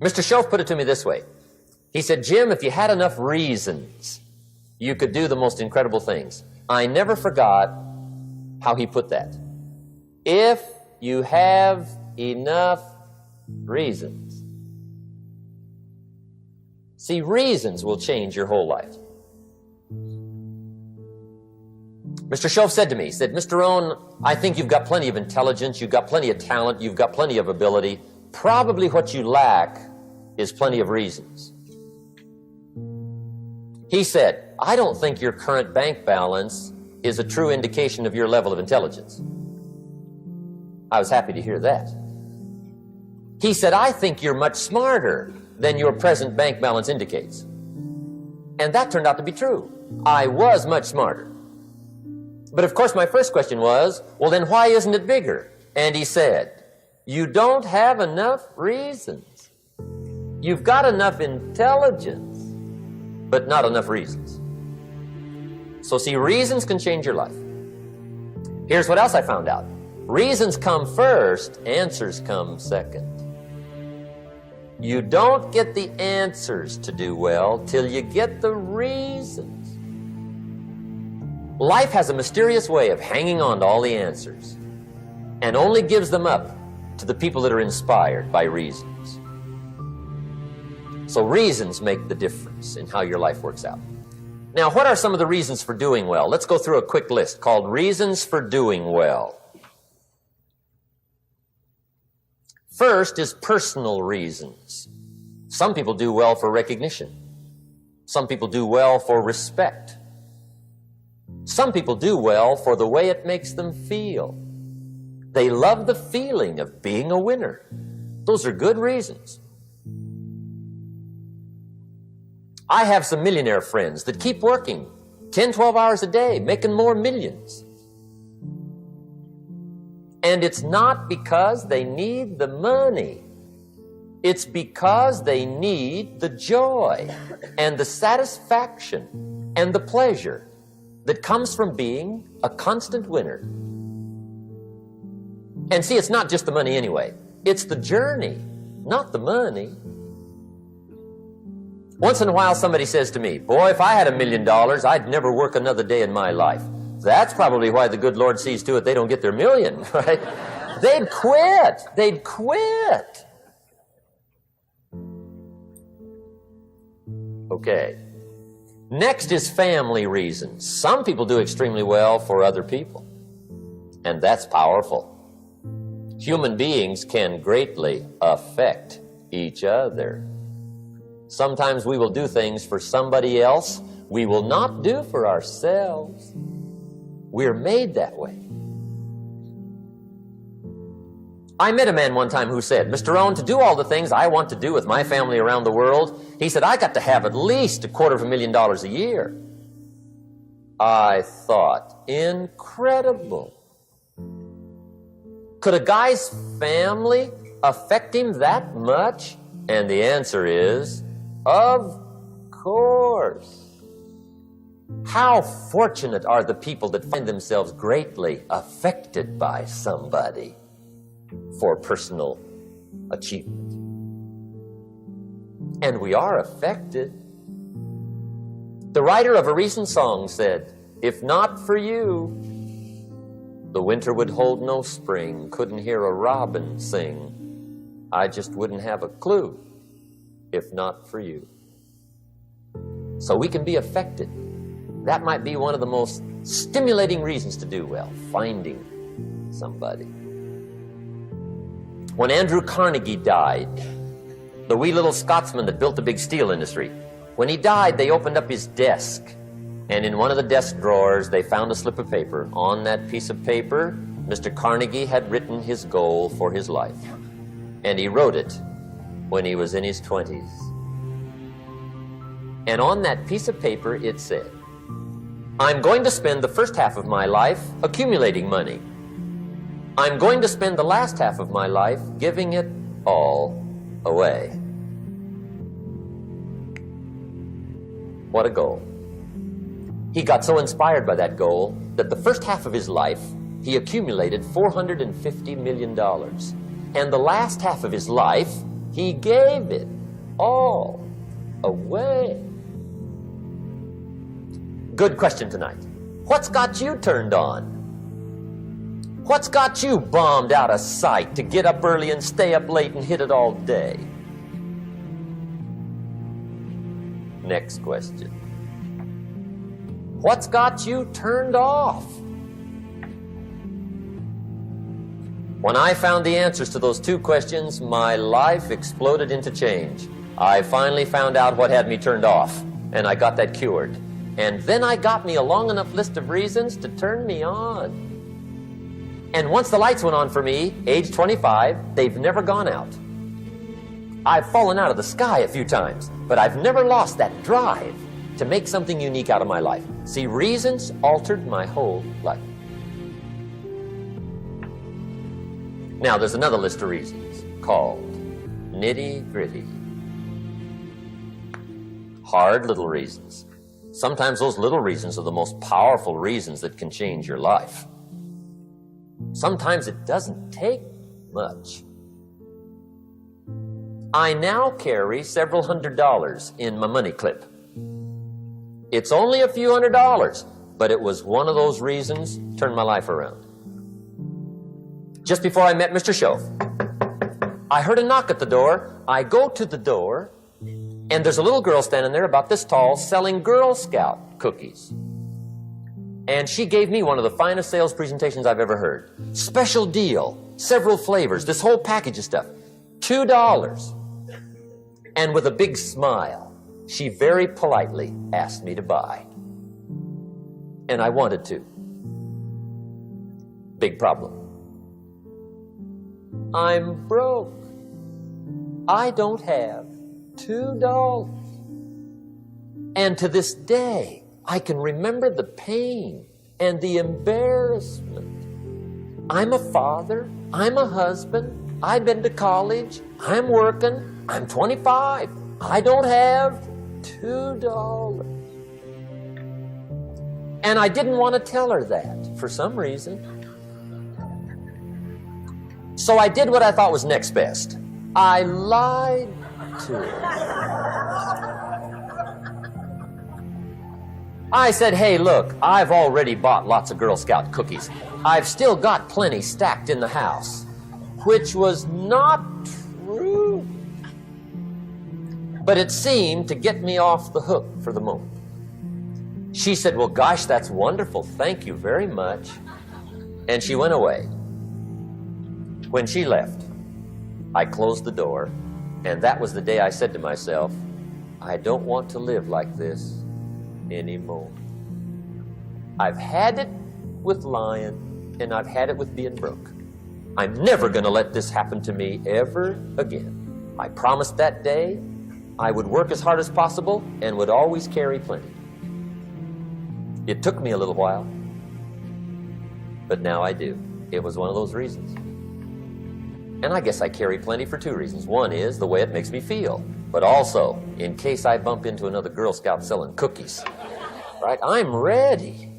Mr. Shoaff put it to me this way. He said, Jim, if you had enough reasons, you could do the most incredible things. I never forgot how he put that. If you have enough reasons. See, reasons will change your whole life. Mr. Shoaff said to me, he said, Mr. Rohn, I think you've got plenty of intelligence, you've got plenty of talent, you've got plenty of ability. Probably what you lack is plenty of reasons. He said, I don't think your current bank balance is a true indication of your level of intelligence. I was happy to hear that. He said, I think you're much smarter than your present bank balance indicates. And that turned out to be true. I was much smarter. But of course my first question was, well then why isn't it bigger? And he said, you don't have enough reasons. You've got enough intelligence, but not enough reasons. So see, reasons can change your life. Here's what else I found out. Reasons come first, answers come second. You don't get the answers to do well till you get the reasons. Life has a mysterious way of hanging on to all the answers and only gives them up to the people that are inspired by reasons. So reasons make the difference in how your life works out. Now, what are some of the reasons for doing well? Let's go through a quick list called Reasons for Doing Well. First is personal reasons. Some people do well for recognition. Some people do well for respect. Some people do well for the way it makes them feel. They love the feeling of being a winner. Those are good reasons. I have some millionaire friends that keep working 10, 12 hours a day, making more millions. And it's not because they need the money. It's because they need the joy and the satisfaction and the pleasure that comes from being a constant winner. And see, it's not just the money anyway. It's the journey, not the money. Once in a while somebody says to me, boy, if I had $1 million, I'd never work another day in my life. That's probably why the good Lord sees to it they don't get their million, right? They'd quit. They'd quit. Okay. Next is family reasons. Some people do extremely well for other people, and that's powerful. Human beings can greatly affect each other. Sometimes we will do things for somebody else we will not do for ourselves. We're made that way. I met a man one time who said, Mr. Rohn, to do all the things I want to do with my family around the world, he said, I got to have at least $250,000 a year. I thought, incredible. Could a guy's family affect him that much? And the answer is, of course. How fortunate are the people that find themselves greatly affected by somebody for personal achievement. And we are affected. The writer of a recent song said, if not for you, the winter would hold no spring, couldn't hear a robin sing. I just wouldn't have a clue if not for you. So we can be affected. That might be one of the most stimulating reasons to do well, finding somebody. When Andrew Carnegie died, the wee little Scotsman that built the big steel industry, when he died, they opened up his desk, and in one of the desk drawers, they found a slip of paper. On that piece of paper, Mr. Carnegie had written his goal for his life, and he wrote it when he was in his 20s. And on that piece of paper, it said, I'm going to spend the first half of my life accumulating money. I'm going to spend the last half of my life giving it all away. What a goal. He got so inspired by that goal that the first half of his life, he accumulated $450 million. And the last half of his life, He gave it all away. Good question tonight. What's got you turned on? What's got you bombed out of sight to get up early and stay up late and hit it all day? Next question. What's got you turned off? When I found the answers to those two questions, my life exploded into change. I finally found out what had me turned off, and I got that cured. And then I got me a long enough list of reasons to turn me on. And once the lights went on for me, age 25, they've never gone out. I've fallen out of the sky a few times, but I've never lost that drive to make something unique out of my life. See, reasons altered my whole life. Now, there's another list of reasons called nitty-gritty. Hard little reasons. Sometimes those little reasons are the most powerful reasons that can change your life. Sometimes it doesn't take much. I now carry several $100s in my money clip. It's only a few $100s, but it was one of those reasons turned my life around. Just before I met Mr. Shoaf, I heard a knock at the door. I go to the door, and there's a little girl standing there about this tall selling Girl Scout cookies. And she gave me one of the finest sales presentations I've ever heard. Special deal, several flavors, this whole package of stuff, $2. And with a big smile, she very politely asked me to buy. And I wanted to. Big problem. I'm broke. I don't have $2. And to this day, I can remember the pain and the embarrassment. I'm a father. I'm a husband. I've been to college. I'm working. I'm 25. I don't have $2. And I didn't want to tell her that for some reason. So I did what I thought was next best. I lied to her. I said, hey, look, I've already bought lots of Girl Scout cookies. I've still got plenty stacked in the house, which was not true. But it seemed to get me off the hook for the moment. She said, well, gosh, that's wonderful. Thank you very much. And she went away. When she left, I closed the door, and that was the day I said to myself, I don't want to live like this anymore. I've had it with lying, and I've had it with being broke. I'm never going to let this happen to me ever again. I promised that day I would work as hard as possible and would always carry plenty. It took me a little while, but now I do. It was one of those reasons. And I guess I carry plenty for two reasons. One is the way it makes me feel, but also in case I bump into another Girl Scout selling cookies. Right? I'm ready.